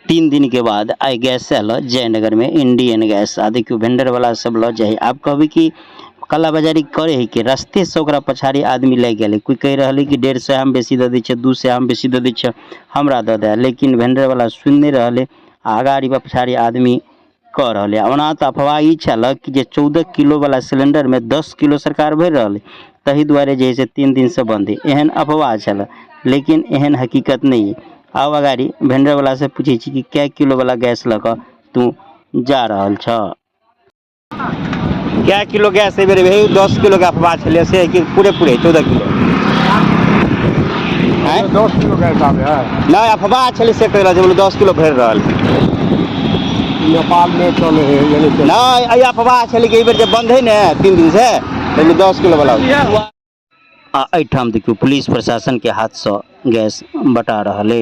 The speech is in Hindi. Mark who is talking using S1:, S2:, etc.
S1: 3 दिन के बाद आई गैस आल जयनगर में इंडियन गैस। आ देखियो वेंडर वाला सब ल जाए। आप कहबी कि कालाबाजारी करे है कि रास्ते से ओकरा पछाड़ी आदमी लग गए। कोई कह रहा कि 150 हम बेसी दे दी 200 हम बेसी दे दी हमरा दे दे, लेकिन वेंडर वाला सुन नहीं रहे। आगाड़ी पछाड़ी आदमी कह रहे। ओना तो अफवाह ई छल कि 14 किलो वाला सिलेंडर में 10 किलो सरकार भर रही, तही दुआरे जे से 3 दिन से बंद है। एहन अफवाह छल, लेकिन एहन हकीकत नहीं है। आब अगाड़ी वेंडर वाला से पूछे कि कै किलो वाला गैस लक तू जा रहा छ? क्या किलो गैस बेर भाई 10 किलो के अफवाह छे से कि पूरे 14 किलो
S2: 10 किलो गैस आवे है
S1: ना अफवाह छे से कह रहा 10 किलो भर रहा
S2: नेपाल में चले है
S1: ना। अफवाह छे कि बेर जब बंद है ना 3 दिन से पहले 10 किलो वाला एठाम देखियो पुलिस प्रशासन के हाथ से गैस बटा रहा है।